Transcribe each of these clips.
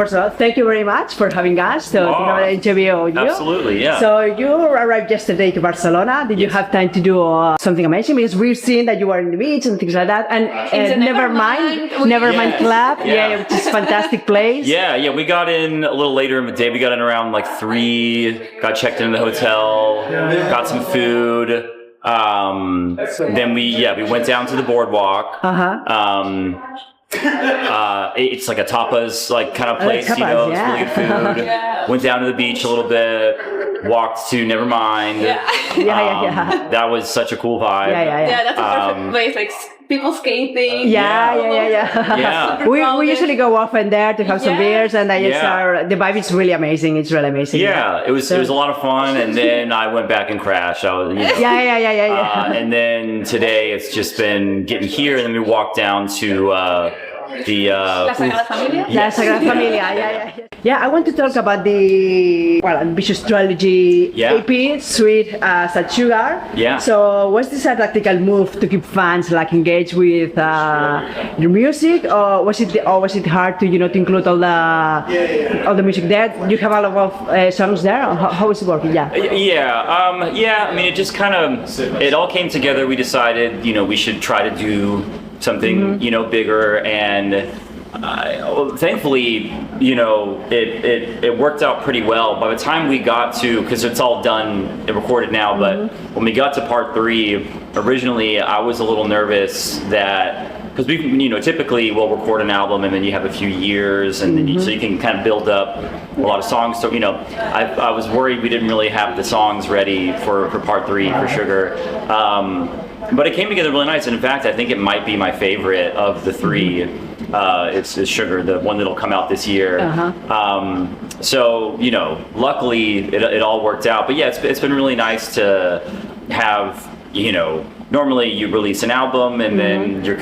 first of all, thank you very much for having us to interview you. Absolutely, yeah. So you arrived yesterday to Barcelona. Did you have time to do something amazing? Because we've seen that you were in the beach and things like that. And Nevermind Club, which is a fantastic place. Yeah, we got in a little later in the day. We got in around like 3, got checked into the hotel, got some food. Then we went down to the boardwalk. It's like a tapas kind of place, it's really good food. Went down to the beach a little bit, walked to Nevermind. That was such a cool vibe. That's a perfect place, like people skating. We usually go often there to have some beers, and the vibe is really amazing. It's really amazing. It was a lot of fun, and then I went back and crashed. I was, and then today it's just been getting here, and then we walked down to the La Sagrada Familia? La Sagrada Familia, I want to talk about the ambitious trilogy EP, Sweet Such Sugar. So was this a tactical move to keep fans engaged with your music, or was it hard to to include all the music there? You have a lot of songs there. How is it working? I mean, it just it all came together. We decided we should try to do something bigger, and thankfully it worked out pretty well. By the time we got to, because it's all done and recorded now, but when we got to part 3, originally I was a little nervous that, because we typically we'll record an album and then you have a few years, and then so you can kind of build up a lot of songs. So I was worried we didn't really have the songs ready for part 3 for Sugar. But it came together really nice, and in fact, I think it might be my favorite of the 3. It's Sugar, the one that'll come out this year. So luckily it all worked out. But it's been really nice to have normally you release an album and then you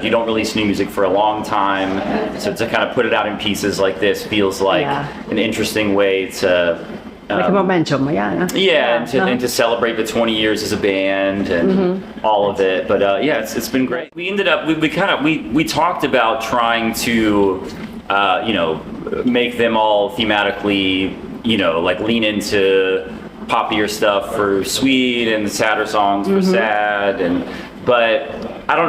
don't release new music for a long time. So to kind of put it out in pieces like this feels like an interesting way to. Like a momentum, and to celebrate the 20 years as a band and all of it. But it's been great. We ended up we talked about trying to make them all thematically lean into poppier stuff for Sweet and sadder songs for Sad, but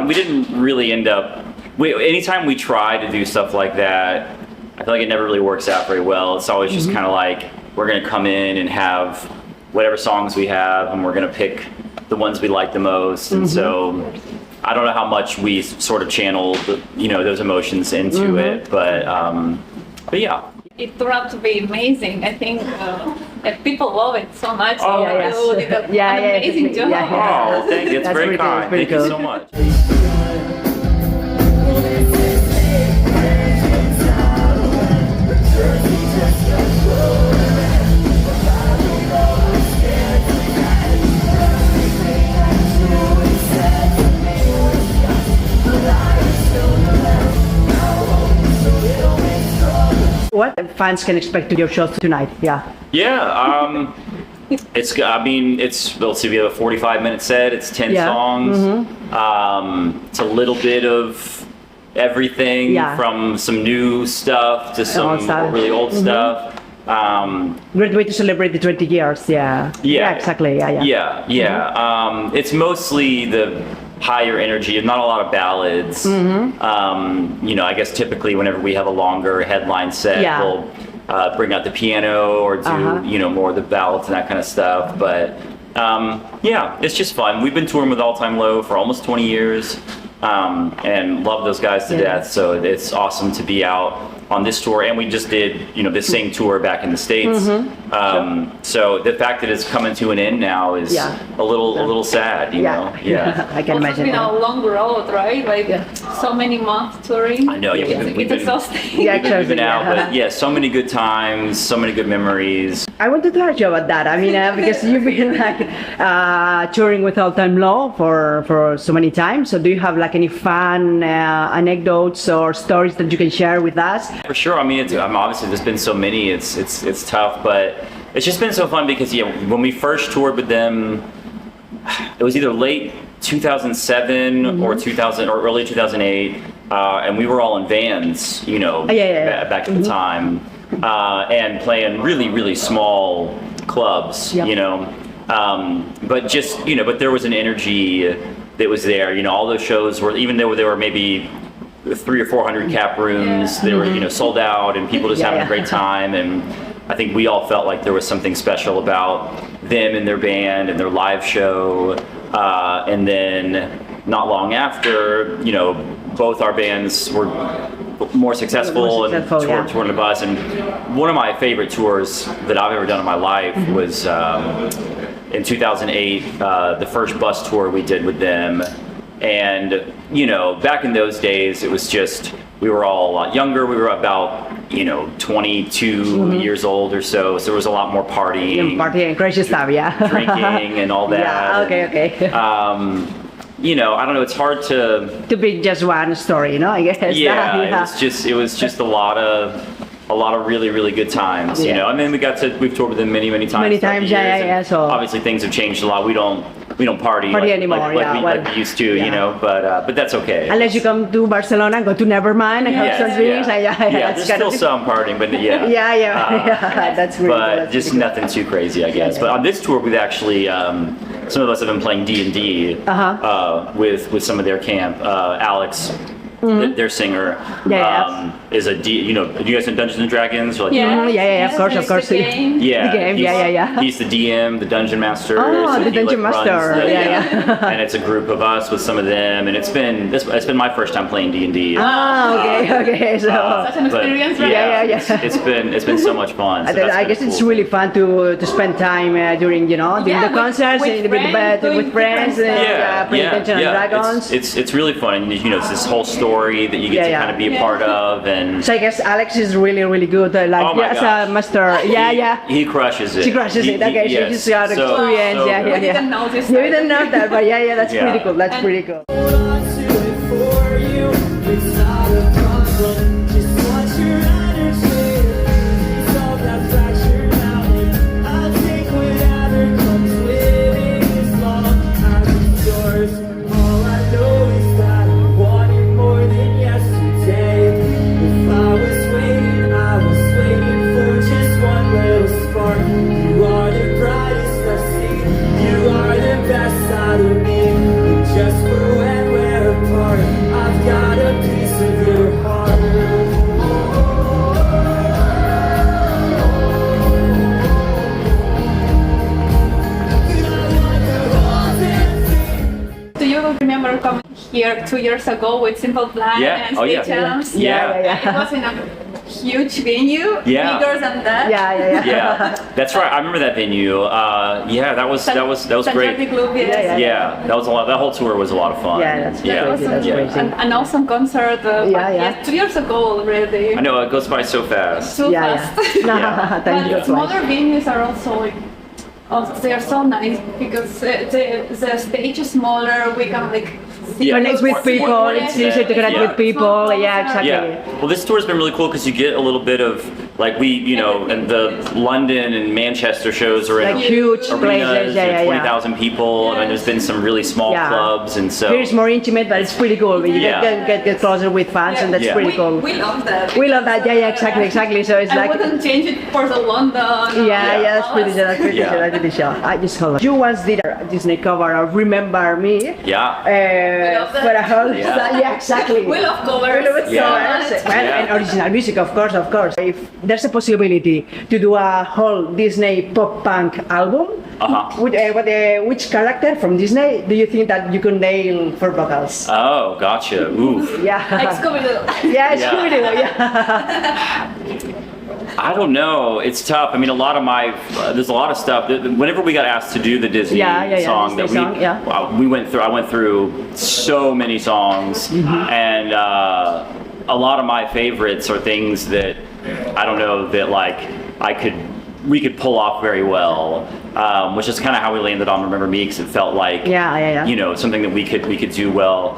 we didn't really end up. Anytime we try to do stuff like that, I feel like it never really works out very well. It's always just kind of like, we're going to come in and have whatever songs we have, and we're going to pick the ones we like the most. And so I don't know how much we sort of channel those emotions into it, but yeah. It turned out to be amazing. I think people love it so much. You did an amazing job. Oh, thank you. It's very kind. Thank you so much. What fans can expect to your shows tonight? It's let's see, we have a 45-minute set. It's 10 songs. It's a little bit of everything, from some new stuff to some really old stuff. Great way to celebrate the 20 years. Exactly. It's mostly the higher energy, not a lot of ballads. I guess typically whenever we have a longer headline set, we'll bring out the piano or do more of the ballads and that kind of stuff. But it's just fun. We've been touring with All Time Low for almost 20 years, and love those guys to death. So it's awesome to be out on this tour, and we just did this same tour back in the States. So the fact that it's coming to an end now is a little sad, you know. I can imagine. It's been a long road, right? So many months touring. I know. It's exhausting. We've been out, but so many good times, so many good memories. I wanted to ask you about that. I mean, because you've been touring with All Time Low for so many times. So do you have any fun anecdotes or stories that you can share with us? For sure. I mean, obviously there's been so many. It's tough, but it's just been so fun because when we first toured with them, it was either late 2007 or early 2008. and we were all in vans, you know, back at the time, and playing really, really small clubs, you know, but just, you know, but there was an energy that was there, you know, all those shows were, even though there were maybe 300 or 400 cap rooms, they were, you know, sold out and people just having a great time. And I think we all felt like there was something special about them and their band and their live show. And then not long after, you know, both our bands were more successful and touring the bus. And one of my favorite tours that I've ever done in my life was in 2008, the first bus tour we did with them. And, you know, back in those days, it was just, we were all a lot younger. We were about, you know, 22 years old or so. So there was a lot more partying. Partying, crazy stuff, drinking and all that. Yeah, okay. You know, I don't know, it's hard to be just one story, you know, I guess. Yeah, it was just a lot of really, really good times, you know. I mean, we've toured with them many times. Many times, So obviously things have changed a lot. We don't party anymore, like we used to, you know. But that's okay. Unless you come to Barcelona, go to Nevermind and have some drinks. There's still some partying, but that's really but cool. just nothing too crazy, I guess. But on this tour, we've actually some of us have been playing D&D with some of their camp. Alex, their singer, is a you know, do you guys know Dungeons and Dragons? Or like, of course. The game. Yeah, the game, He's the DM, the Dungeon Master. Oh, so the Dungeon Master. And it's a group of us with some of them, and it's been my first time playing D&D. Okay. So such an experience, right? It's been so much fun. So I guess it's really fun to spend time during the concerts with friends, playing Dungeons and Dragons. It's really fun, and you know, it's this whole story that you get to kind of be a part of. And so I guess Alex is really good. As a master. He crushes it. She crushes it. Okay, she's got experience. We didn't know this. You didn't know that, but that's pretty cool. That's pretty cool. Remember coming here 2 years ago with Simple Plan and Stage Jams? It was in a huge venue, bigger than that. Yeah, that's right. I remember that venue. That was great. That was a lot. That whole tour was a lot of fun. That's crazy. An awesome concert. 2 years ago already. I know, it goes by so fast. So fast. But smaller venues are also like, they are so nice because the stage is smaller. We can like connect with people. It's easy to connect with people. Exactly. Well, this tour has been really cool because you get a little bit of like and the London and Manchester shows are in huge places. 20,000 people. I mean, there's been some really small clubs, and so here it's more intimate, but it's pretty cool. You get closer with fans, and that's pretty cool. We love that. We love that. Exactly. So it's I wouldn't change it for the London. That's pretty sure. I just hold on. You once did a Disney cover of "Remember Me." For a whole exactly. We love covers. And original music, of course. If there's a possibility to do a whole Disney pop punk album, which character from Disney do you think that you could nail for vocals? Oh, gotcha. Ooh. Scooby-Doo. I don't know. It's tough. I mean, there's a lot of stuff. Whenever we got asked to do the Disney song, I went through so many songs, and a lot of my favorites are things that I don't know that like we could pull off very well, which is kind of how we landed on "Remember Me" because it felt like you know, something that we could do well.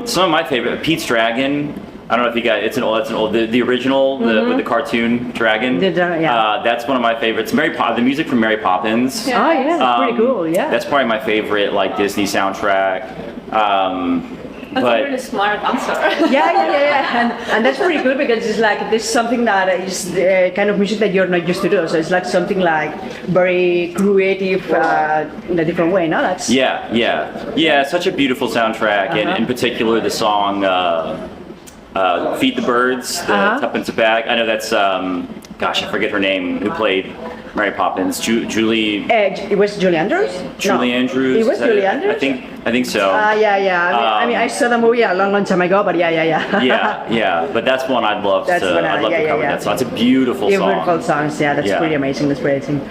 Some of my favorite, Pete's Dragon. I don't know if you guys. It's an old. The original with the cartoon dragon. That's one of my favorites. The music from Mary Poppins. That's pretty cool. That's probably my favorite like Disney soundtrack. That's a really smart answer. And that's pretty good because it's like this is something that is the kind of music that you're not used to do. So it's like something like very creative in a different way. No, that's Such a beautiful soundtrack, and in particular the song "Feed the Birds," the Tuppence Bag. I know that's gosh, I forget her name. Who played Mary Poppins? Julie. It was Julie Andrews. Julie Andrews. It was Julie Andrews. I think so. I mean, I saw the movie a long time ago, but yeah. But that's one I'd love to cover that song. It's a beautiful song. Beautiful songs. Yeah, that's pretty amazing. That's pretty amazing.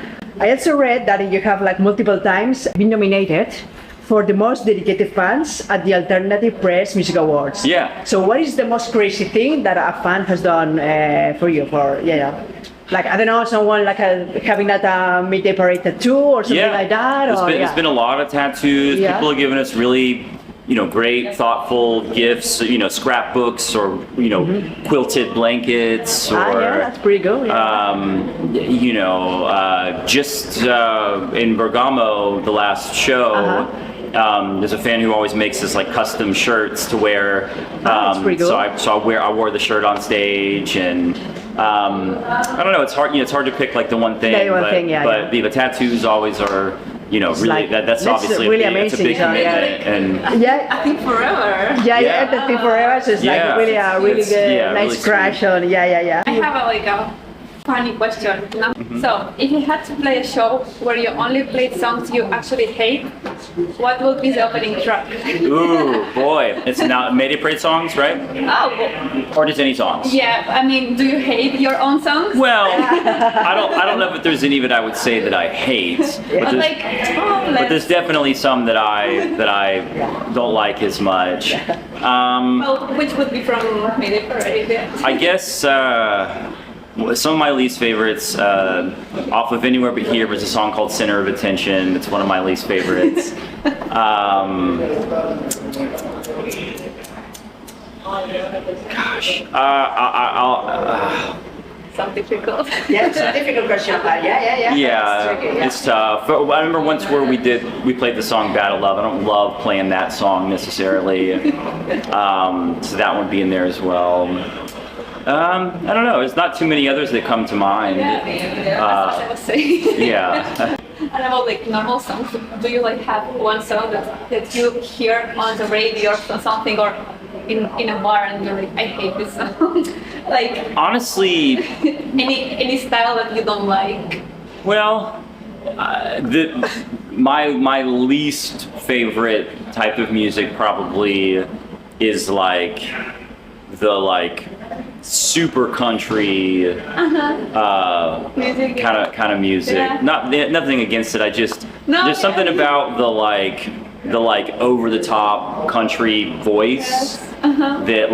I also read that you have like multiple times been nominated for the most dedicated fans at the Alternative Press Music Awards. Yeah. So what is the most crazy thing that a fan has done for you? Like, I don't know, someone like having that Mayday parade tattoo or something like that? It's been a lot of tattoos. Yeah. People have given us really, great, thoughtful gifts, scrapbooks or, quilted blankets or... that's pretty good. Just in Bergamo, the last show, there's a fan who always makes us like custom shirts to wear. That's pretty cool. I wore the shirt on stage, and I don't know. It's hard. It's hard to pick like the one thing. But the tattoos always are. Really. Like, that's obviously really it's a big commitment. And I think forever. I think forever. So it's like really a really good, nice really crash on. I have a funny question. So, if you had to play a show where you only played songs you actually hate, what would be the opening track? Ooh, boy. It's not Mayday Parade songs, right? Oh. Or just any songs? Yeah, I mean, do you hate your own songs? Well, I don't know if there's any that I would say that I hate. But there's definitely some that I don't like as much. Well, which would be from Mayday Parade? I guess some of my least favorites off of Anywhere But Here was a song called Center of Attention. It's one of my least favorites. Some difficult. Yeah, it's a difficult question, but Yeah, it's tough. But I remember once where we played the song Battle Love. I don't love playing that song necessarily. So that would be in there as well. I don't know. There's not too many others that come to mind. That's what I was saying. Yeah. And about like normal songs, do you like have one song that you hear on the radio or something, or in a bar and you're like, I hate this song? Like honestly, any style that you don't like? Well, my least favorite type of music probably is like the super country kind of music. Yeah. Nothing against it. There's something about the over the top country voice that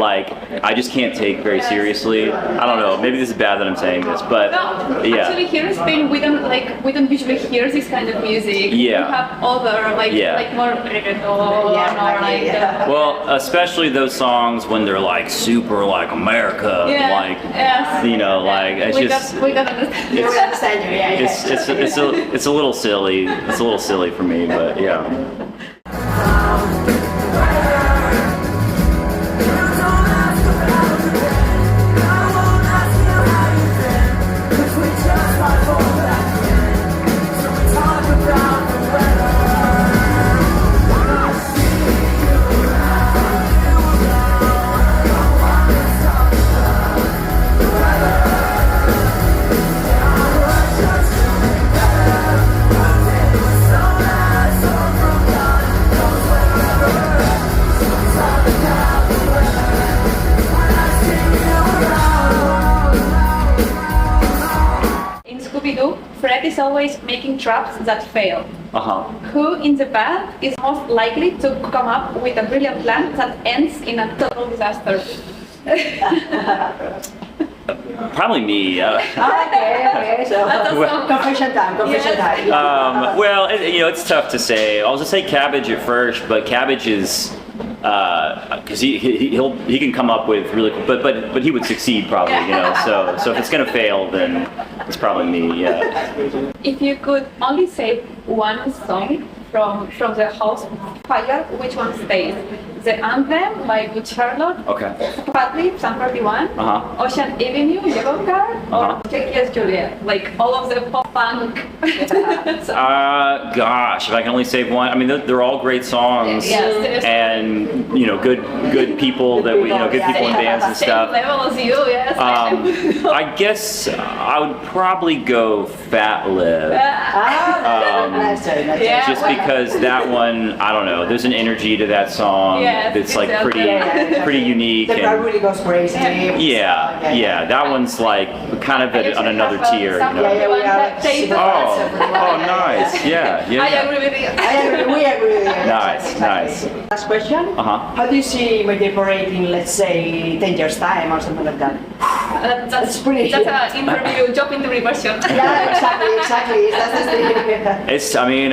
I just can't take very seriously. I don't know. Maybe this is bad that I'm saying this, but Actually, here in Spain, we don't usually hear this kind of music. Yeah. We have other more reggaeton Well, especially those songs when they're super America, we got understand. We understand you. It's a little silly. It's a little silly for me, but yeah. Fred is always making traps that fail. Who in the band is most likely to come up with a brilliant plan that ends in a total disaster? Probably me. Okay. So confession time. Well, it's tough to say. I'll just say Cabbage at first, but Cabbage is because he can come up with really cool, but he would succeed probably, So if it's gonna fail, then it's probably me. Yeah. If you could only say one song from the house fire, which one stays? The Anthem by Good Charlotte, Okay. Patrick, Psalm 41, Ocean Avenue, Yellow Card, or Check Yes Juliet, like all of the pop punk. Gosh, if I can only save one, I mean, they're all great songs, Yes. and you know, good people that we, you know, good people in bands and Same stuff. level as you, yes. I guess I would probably go Fat Lip. Nice. Yeah. Just because that one, I don't know, there's an energy to that song that's like pretty unique. The crowd And really goes crazy. yeah, that one's like kind of on another tier, you know. Oh, nice. Yeah. I agree with you. We agree with you. Nice. Last question. How do you see Mayday operating, let's say, 10 years time or something like that? That's pretty- That's an interview, job interview version. Yeah, exactly. That's the thing. It's, I mean,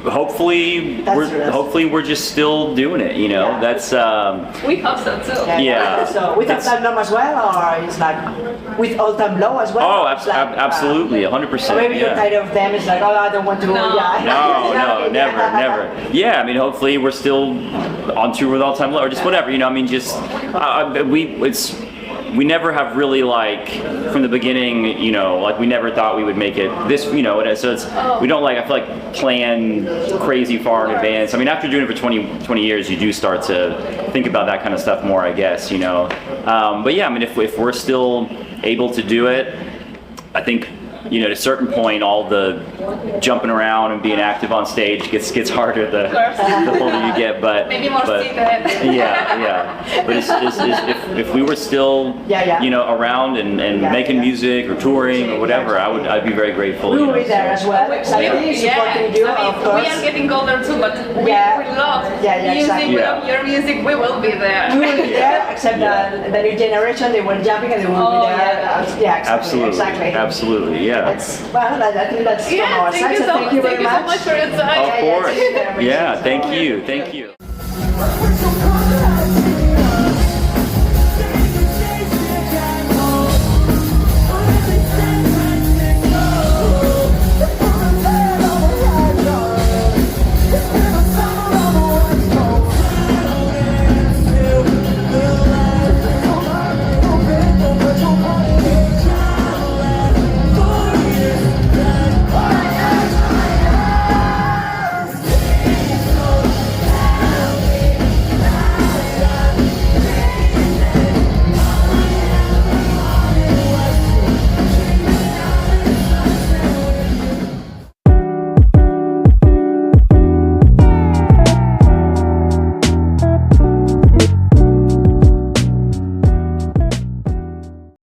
hopefully we're just still doing it, you know. Yeah. That's We hope so too. Yeah. So with It's- All Time Low as well, or it's like with All Time Low as well? oh, It's like, absolutely, or 100%. maybe you're Yeah. tired of them. It's like, oh, I don't want to. No. No, never. Yeah, I mean, hopefully we're still on tour with All Time Low, or just whatever, you know. I mean, just we never have really, like, from the beginning, you know, like we never thought we would make it this, you know. So it's we don't, like, I feel like plan crazy far in advance. I mean, after doing it for 20 years, you do start to think about that kind of stuff more, I guess, you know. But yeah, I mean, if we're still able to do it, I think, you know, at a certain point, all the jumping around and being active on stage gets harder the older you get. But Maybe more seated. yeah. But if we were still, you know, around and making music or touring or whatever, I'd be very grateful. We you will know, be there as well. Exactly. Supporting you, of course. We are getting older too, but we love music, exactly. we love your music, we will be there. We will be there, except the new generation, they were jumping and they will be there. Absolutely, yeah. Well, I think that's from our thank side, you so so thank you very Thank you so much for your time. Of course. Yeah, thank you. We're so proud